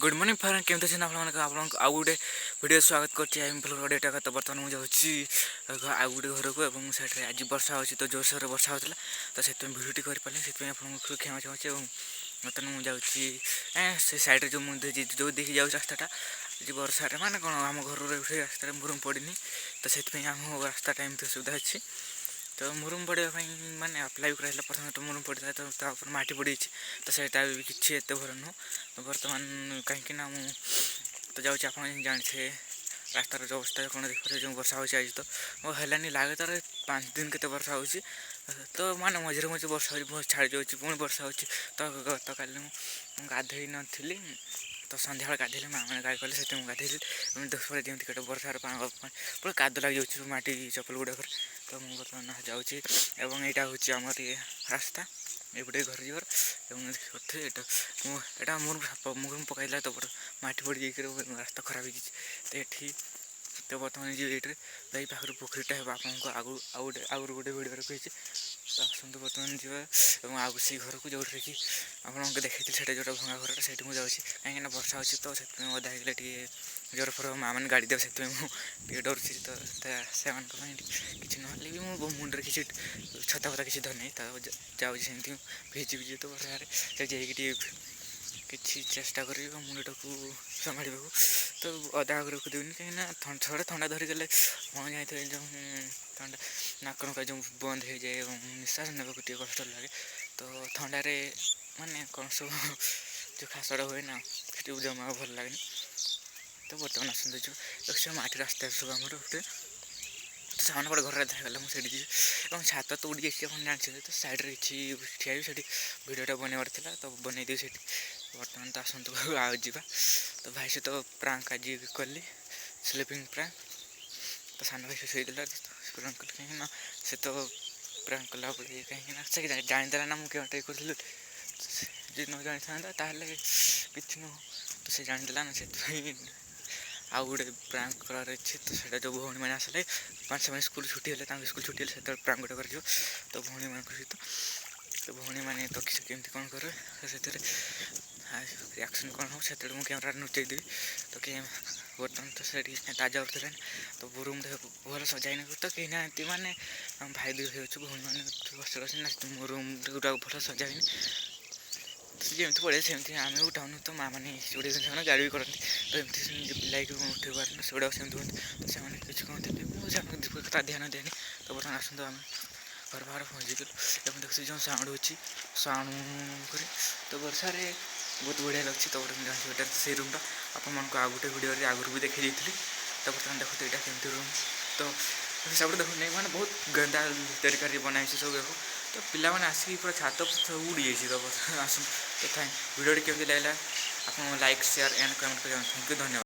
Good morning friend केमती अच्छे आप आउ गोटे वीडियो स्वागत करडेटा तो बर्तमान मुझे आउ गोटे घर को आज वर्षा हो तो जोरसोर वर्षा होता तो से भिडियोटी करें से क्षमा चाहूँगी और बर्तमान मुझे से सैड्रे जो मुझे जो देखी जाऊँ रास्ता आज वर्षा माने कौन आम घर रास्ता मुरुम पड़नी तो से आम रास्ता एमती सुविधा अच्छी तो मुरुम पड़ाई माने अप्लाई कराइला प्रथम तो मुरुम पड़ता है तो माटी पड़ी तो सहीटा भी किसी एत भल नुह तो बर्तमान कहीं तो जाऊँ आप जानते रास्तार जो अवस्था कौन देखिए जो वर्षा हो आज तो वो है लगातार 5 दिन के वर्षा हो तो माने मझे मझे वर्षा हो छाड़ जाऊँगी पुणी वर्षा हो तो गत काली गाधे नी तो सन्ध्या गाधेली माँ मैंने गाई कले से गाधेली देखिए जमी कटे वर्षार पूरा काद लग जाऊँ माटी चपल गुड़ाक तो मुझे बर्तमान जाऊँगी और यहाँ हूँ आम ये रास्ता एपटे घर जीवर यहाँ मुरुम पकड़ा तो माटी पड़ जाकर रास्ता खराब हो ये तो बर्तमान जी ये पाखे पोखरीटा है आपको आगु गोटे भिडियो रखी तो आसतु बर्तमान जी आगु से घर को जो कि आपको देखी से जो भंगा घर से मुझे कहीं वर्षा अच्छी तो अदा है जोर फर माँ मैंने गाड़ी देव से डरुची तो से किसी ना भी मो मुंडे किसी छता फता किसी धरनी जाऊँ सेमती भिजी भिजी तो वर्षा जाइए किसी चेष्टा कर मुंडटा को संभाल तो अदा आगे रखिदेवनी कहीं थोड़ा ठंडा धरीगले कौन जाए जो ठंडा नाक नुका जो बंद हो जाए निश्वास नेबा टे कष्ट लगे तो ठंडारे माने कौन सब जो खासड़ा हुए ना जमा भल लगे तो बर्तमान आसते जो माटी रास्ता सब आम गोटे तो सामने बड़े घर देखा मुझे और छात तो उड़ी जाए जानते तो सैड्रे किसी ठिया से भिडियोटा बनवार तो बनई दी बर्तमान तो आसतु आज जा तो भाई सहित प्रांक आज कली स्लीपिंग प्रांक तो सान भाई शोदेला स्कूल अंकल कहीं से तो प्रांक कला कहीं से जानीदेला ना मुझे करी जी न जानी था कि नुह तो से जानीदेला ना से आउ गोटे प्रांक करार अच्छे तो से जो भौणी मैंने आसले 5 समय स्कूल छुट्टी है स्कूल छुट्टी है प्रांक गोटे कर तो भौणी मान सहित तो भौणी मैंने तो केमती कौन करे से रिएक्शन कौन हो से मुझे कैमरा नुचे देवी तो कहीं बर्तमान तो से ताजा उठे तो बुरुम भल सजाइन तो कहीं ना माने भाई दी हो भौणी मैंने कष्ट मुरुम गुटा भल सजाइन जमी पड़े सेमती आम उठाऊन तो माँ मैंने जोड़े से गाड़ी भी करती तो एमती पिलाई उठे पारे से गुड़ा सेमती हूँ तो से किसी कहते ध्यान देनी तो बर्तमान आसतु आम घर बाहर पहुँची गलु देखिए जो साउंड हो साउंड कर तो वर्षार बहुत बढ़िया लगे तो बर्तमान से रूम आपको आउ गोटे भिडियो आगुरी भी देखी तो बर्तमान देखते यहाँ केमती रूम तो सब देखो नहीं मैंने बहुत गंदा तरीका बनाई सब देखो तो पिला मैंने आसिक पूरा छात सब उड़ी जाइए तो आस तो भिडियो केमती लगे आप लाइक शेयर एंड कमेंट कर थैंक यू धन्यवाद।